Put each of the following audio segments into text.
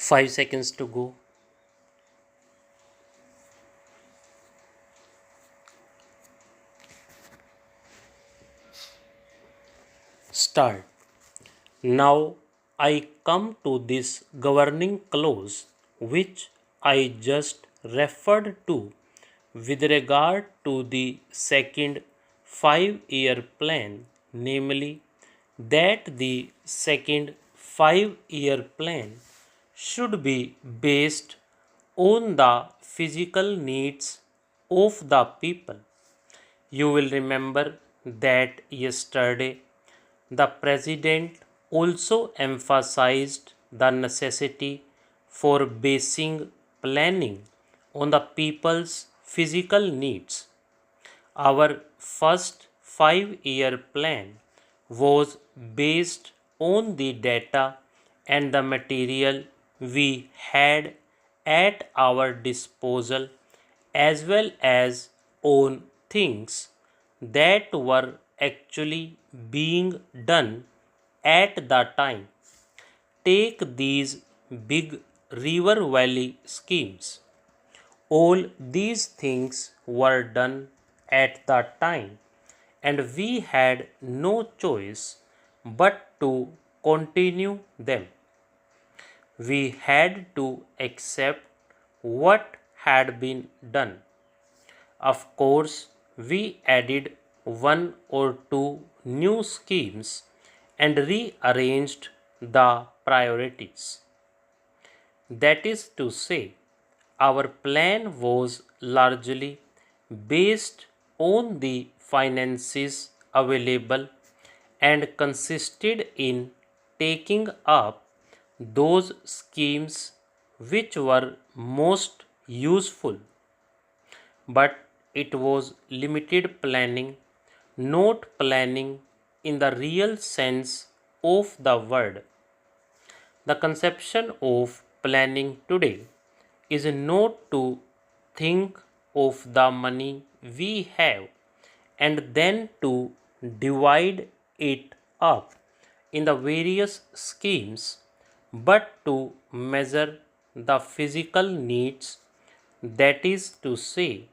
5 seconds to go. Start. Now I come to this governing clause which I just referred to with regard to the second 5-year plan, namely that the second 5-year plan should be based on the physical needs of the people. You will remember that yesterday the President also emphasized the necessity for basing planning on the people's physical needs. Our first 5-year plan was based on the data and the material we had at our disposal, as well as on things that were actually being done at the time. Take these big river valley schemes. All these things were done at the time, and we had no choice but to continue them. We had to accept what had been done. Of course, we added one or two new schemes and rearranged the priorities. That is to say, our plan was largely based on the finances available and consisted in taking up those schemes which were most useful. But it was limited planning, not planning in the real sense of the word. The conception of planning today is not to think of the money we have and then to divide it up in the various schemes, but to measure the physical needs, that is to say,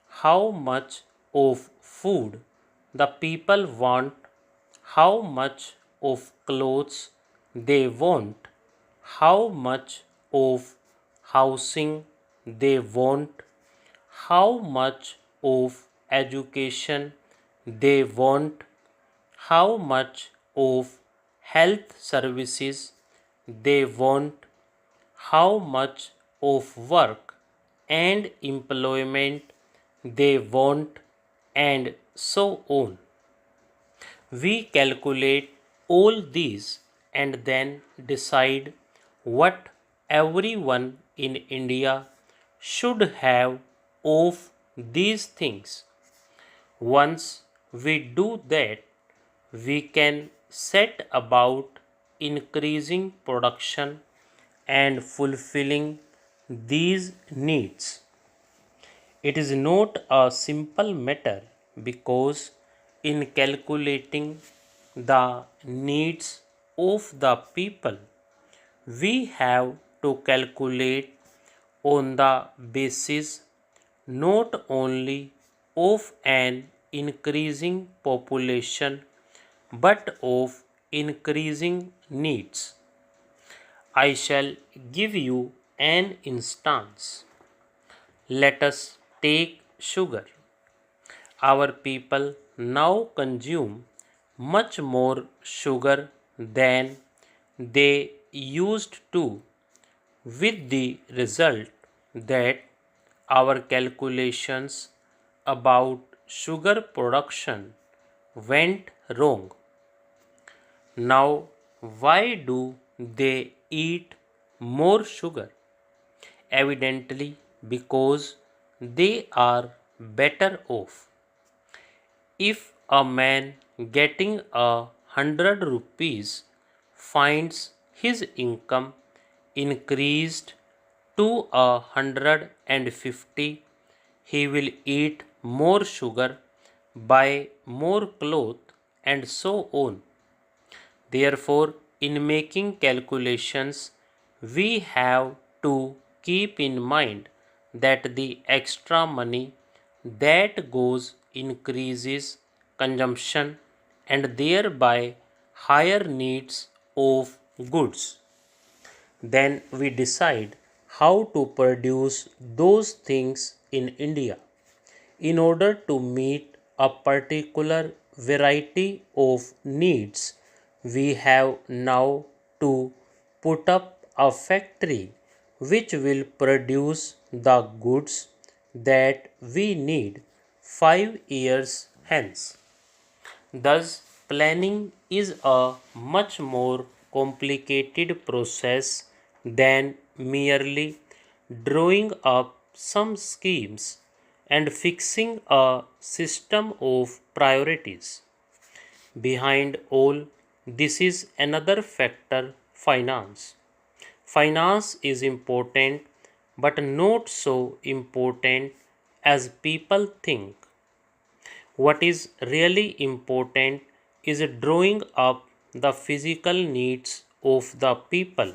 how much of food the people want, how much of clothes they want, how much of housing they want, how much of education they want, how much of health services they want, how much of work and employment they want, and so on. We calculate all these and then decide what everyone in India should have of these things. Once we do that, we can set about increasing production and fulfilling these needs. It is not a simple matter because in calculating the needs of the people, we have to calculate on the basis not only of an increasing population but of increasing needs. I shall give you an instance. Let us take sugar. Our people now consume much more sugar than they used to, with the result that our calculations about sugar production went wrong. Now, why do they eat more sugar? Evidently, because they are better off. If a man getting 100 rupees finds his income increased to 150, he will eat more sugar, buy more cloth, and so on. Therefore, in making calculations, we have to keep in mind that the extra money that goes increases consumption and thereby higher needs of goods. Then we decide how to produce those things in India. In order to meet a particular variety of needs, we have now to put up a factory which will produce the goods that we need 5 years hence. Thus, planning is a much more complicated process than merely drawing up some schemes and fixing a system of priorities. Behind all this is another factor, finance. Finance is important but not so important as people think. What is really important is drawing up the physical needs of the people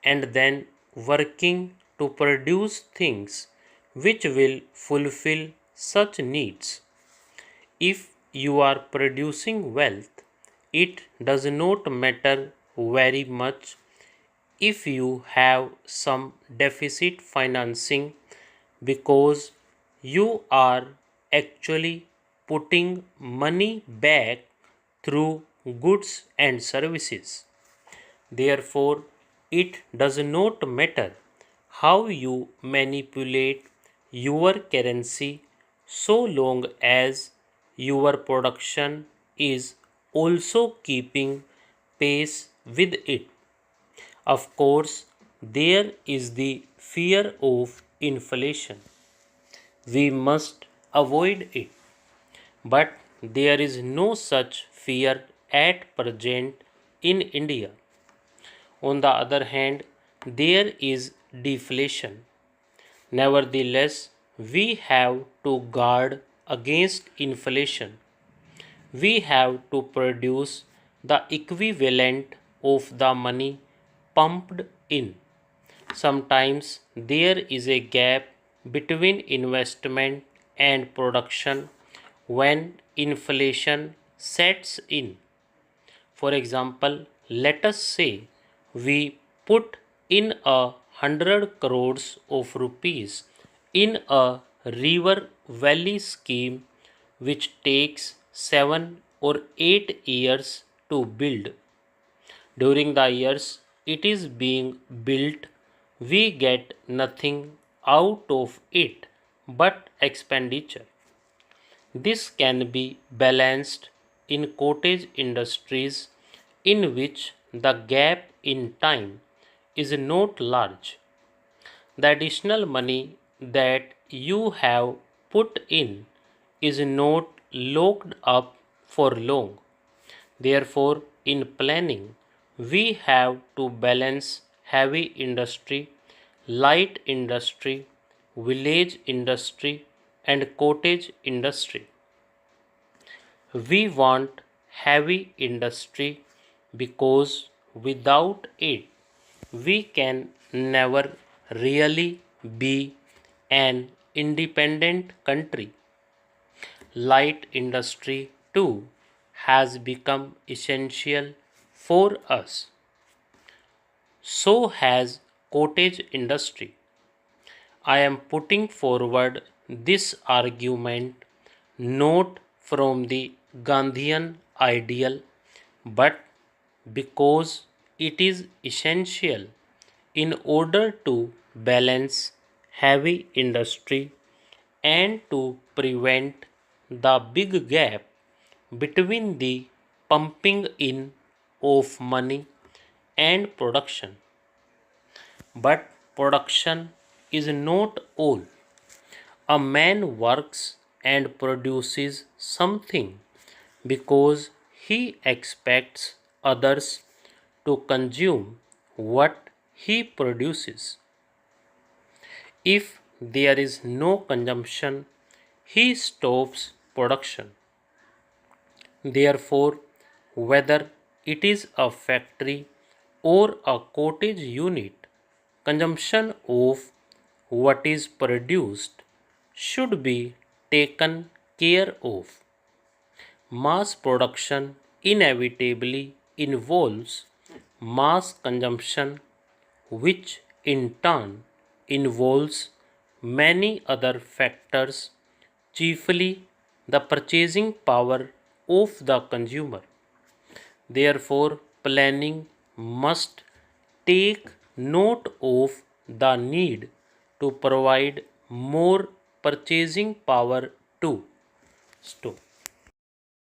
and then working to produce things which will fulfill such needs. If you are producing wealth, it does not matter very much if you have some deficit financing because you are actually putting money back through goods and services. Therefore, it does not matter how you manipulate your currency so long as your production is also keeping pace with it. Of course, there is the fear of inflation. We must avoid it, but there is no such fear at present in India. On the other hand, there is deflation. Nevertheless, we have to guard against inflation. We have to produce the equivalent of the money pumped in. Sometimes there is a gap between investment and production when inflation sets in. For example, let us say we put in 100 crores of rupees in a river valley scheme which takes 7 or 8 years to build. During the years it is being built, we get nothing out of it but expenditure. This can be balanced in cottage industries in which the gap in time is not large. The additional money that you have put in is not locked up for long. Therefore, in planning, we have to balance heavy industry, light industry, village industry, and cottage industry. We want heavy industry because without it, we can never really be an independent country. Light industry too has become essential for us. So has cottage industry. I am putting forward this argument not from the Gandhian ideal but because it is essential in order to balance heavy industry and to prevent the big gap between the pumping in of money and production. But production is not all. A man works and produces something because he expects others to consume what he produces. If there is no consumption, he stops production. Therefore, whether it is a factory or a cottage unit, consumption of what is produced should be taken care of. Mass production inevitably involves mass consumption, which in turn involves many other factors, chiefly the purchasing power of the consumer. Therefore, planning must take note of the need to provide more purchasing power to store.